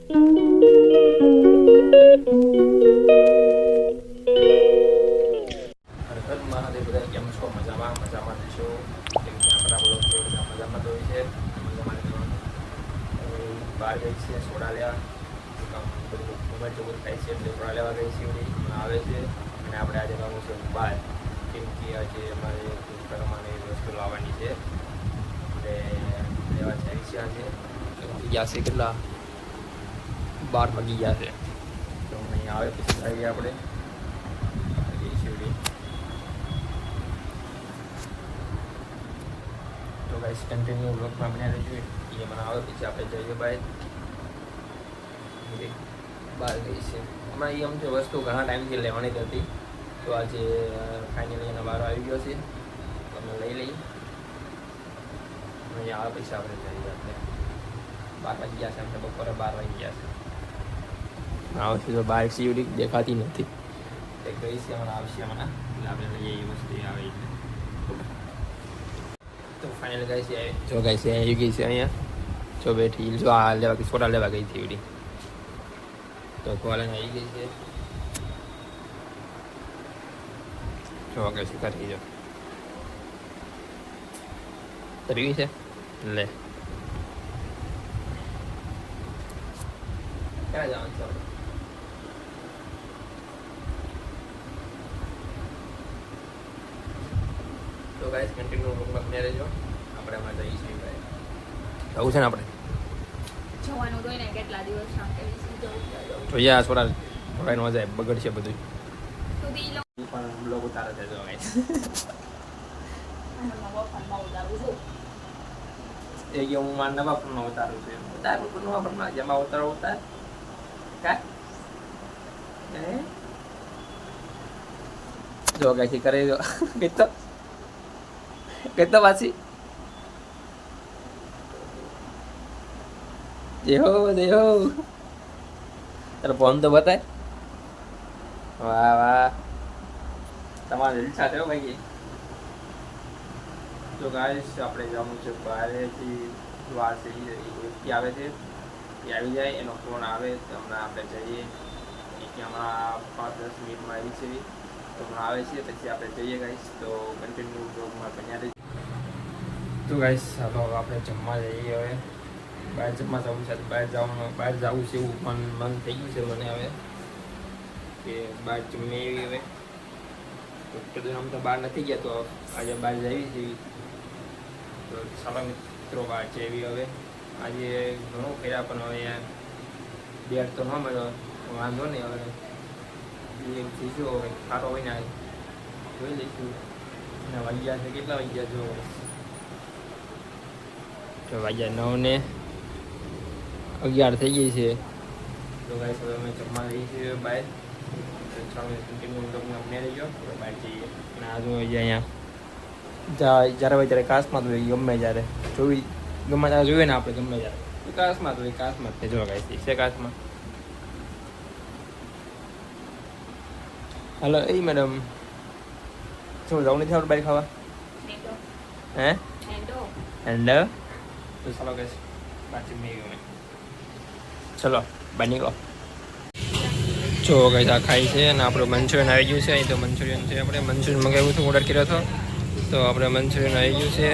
મહાદેવ બધા કેમ છો? મજામાં છો? કેમ કે આપણા બ્લોગ છે બધા મજામાં તો હોય છે. મજામાં બહાર ગઈ છે સોડા લેવા, બધું મોબાઈલ ચોખ્ખું થાય છે એટલે સોડા લેવા ગઈ છે આવે છે. અને આપણે આજે જવાનું છે બહાર, કેમ કે આજે અમારે ઘરમાં વસ્તુ લાવવાની છે એટલે લેવા જાય છે. આજે ગયા છે કેટલા 12 વાગી ગયા છે, તો અહીં આવે પછી આવીએ આપણે તો ગાઈસ કન્ટિન્યુ બ્લોગમાં બન્યા રહેજો. એ મને આવે પછી આપણે જઈએ બહાર ગઈ છે હમણાં. એ અમને વસ્તુ ઘણા ટાઈમથી લેવાની જ હતી, તો આજે ફાઇનલી એનો વારો આવી ગયો છે, તો અમે લઈ લઈએ. અહીંયા આવે પછી આપણે જઈએ. આપણે 12 વાગી ગયા છે, અમને બપોરે 12 વાગી ગયા છે. આવશે તો બહાર સીવડી દેખાતી નથી, એ ગઈ છે હમણાં આવશે હમણાં, એટલે આપણે લઈએ એ વસ્તુ આવે એટલે. તો ફાઇનલ ગઈ છે, જો ગઈ છે આવી ગઈ છે અહીંયા, જો બેઠી, જો આ લેવા ગઈ, સોડા લેવા ગઈ હતી એવડી, તો કોલેજ આવી ગઈ છે. જો ગઈ છે કરી જો તરી છે લે ક્યાં જવાનું છે? તો ગાઈસ કન્ટિન્યુ રૂમમાં બન્યા રહેજો. આપણે હમણાં જઈએ છીએ ભાઈ, જવું છે ને આપણે જવાનું તો ને કેટલા દિવસ જોઈએ. આ થોડા ન જાય, બગડશે બધું. સુધી પણ બ્લોગ ઉતારે છે જો ગાઈસ. એ કે હું મારા નવા ફોનમાં ઉતારું છું, ઉતારું નવા ફોનમાં જેમાં ઉતારો ઉતાર કા જો ગાઈસ કરે જો કેટલો પાછી દેહો તારો ફોન તો બતાય. વાહ વાહ, તમારે ઈચ્છા થયો ભાઈ. તો ગાઈસ આપણે જવાનું છે બહારેથી, વાર છે એ વ્યક્તિ આવે છે, એ આવી જાય, એનો ફોન આવે તો હમણાં આપણે જઈએ. કે હમણાં 5-10 મિનિટમાં આવી છે, તો હમણાં આવે છે પછી આપણે જઈએ ગાઈસ. તો કન્ટિન્યુ બ્લોગમાં બન્યા રહીએ. તો ગાઈસ ચાલો આપણે જમવા જઈએ. હવે બહાર જમવા જવું છે, બહાર જવું છે એવું મન થઈ ગયું છે મને હવે, કે બહાર જમીએ એવી. હવે કીધું આમ તો બહાર નથી ગયા, તો આજે બહાર જઈએ છીએ. તો સારા મિત્રો બહાર છે એવી. હવે આજે ઘણું કર્યા પણ હવે યાર બેડ તો ન મળ્યો, વાંધો નહીં. હવે એક ચીજો હવે ખારો હોય ને જોઈ લઈશું. અને વાગ્યા છે કેટલા વાગ્યા જો વાગ્યા 9:11 થઈ ગઈ છે. તો ગાઈસ હવે અમે જમવા જઈએ છીએ બહાર. કન્ટિન્યુ બ્લોગમાં બન્યા રહેજો. બહાર જઈએ અને આ જો અહીંયા જ્યારે હોય ત્યારે કાશમાં તો ગમે જ્યારે જોઈ, ગમે ત્યારે જોઈએ ને આપણે, ગમે ત્યારે કાશમાં તો કાશમાં જ જો ગાઈસ છે કાશમાં. હલો એ મેડમ, શું જવું નથી આપણે બહાર ખાવા? હે હેન્ડ તો ચાલો ગાઈસ બાકી મેં ચલો બની ગયો. જો ગાઈસ આ ખાઈ છે અને આપણું મંચુરિયન આવી ગયું છે. અહીં તો મંચુરિયન છે, આપણે મંચુરિયન મંગાવ્યું હતું, ઓર્ડર કર્યો હતો, તો આપણે મંચુરિયન આવી ગયું છે.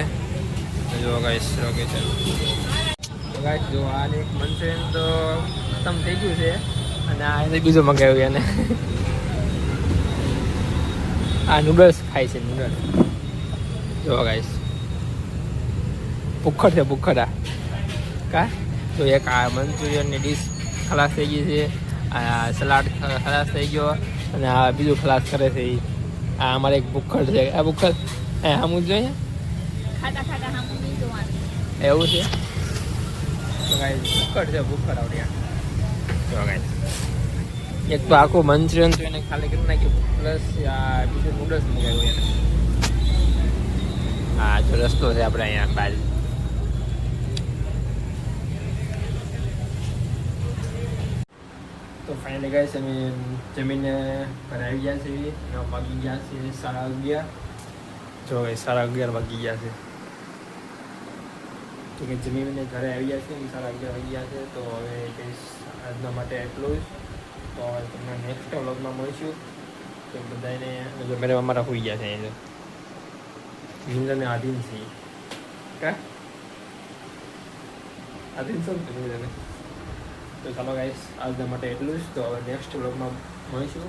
જો ગાઈસ રોકે છે. તો ગાઈસ જો આ એક મંચુરિયન તો ખતમ થઈ ગયું છે, અને આ બીજું મંગાવ્યું એને. આ નૂડલ્સ ખાય છે, નૂડલ્સ. જો ગાઈસ ભૂખડ છે, ભૂખડ આ કા. તો એક આ મંચુરિયનની ડીશ ખલાસ થઈ ગઈ છે, આ સલાડ ખલાસ થઈ ગયો, અને આ બીજું ખલાસ કરે છે. આ અમારે એક ભૂખડ છે, આ ભૂખડ સામું જોઈએ એવું છે. તો ગાઈસ ભૂખડ છે, ભૂખડ આવડ્યા. જો ગાઈસ એક તો આખું મંચુરિયન તો એને ખાલી કરી નાખ્યું, પ્લસ આ બીજું નૂડલ્સ મંગાવ્યું એને. હા જો રસ્તો છે આપણે અહીંયા બહાર. તો ફાઇનલી ગાઈસ અમે જમીને ઘરે આવી ગયા છે. વાગી ગયા છે 11:30. જો ભાઈ 11:30 વાગી ગયા છે. તો કે જમીને ઘરે આવી ગયા છે, 11:30 વાગી ગયા છે. તો હવે કંઈ આજના માટે એટલું જ. તો હવે તમને નેક્સ્ટ વ્લોગમાં મળીશું. તો બધાને મેડમ અમારા હોઈ ગયા છે એ નિંદરને આધીન છે કા આધીન શું નિંદરને. તો ચાલો ગાઈસ આજના માટે એટલું જ. તો હવે નેક્સ્ટ વ્લોગમાં મળીશું.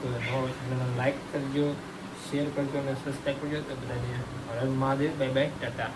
તો ચેનલને લાઈક કરજો, શેર કરજો અને સબસ્ક્રાઈબ કરજો. તો બધાને હર હર મહાદેવ, બાય બાય, ટાટા.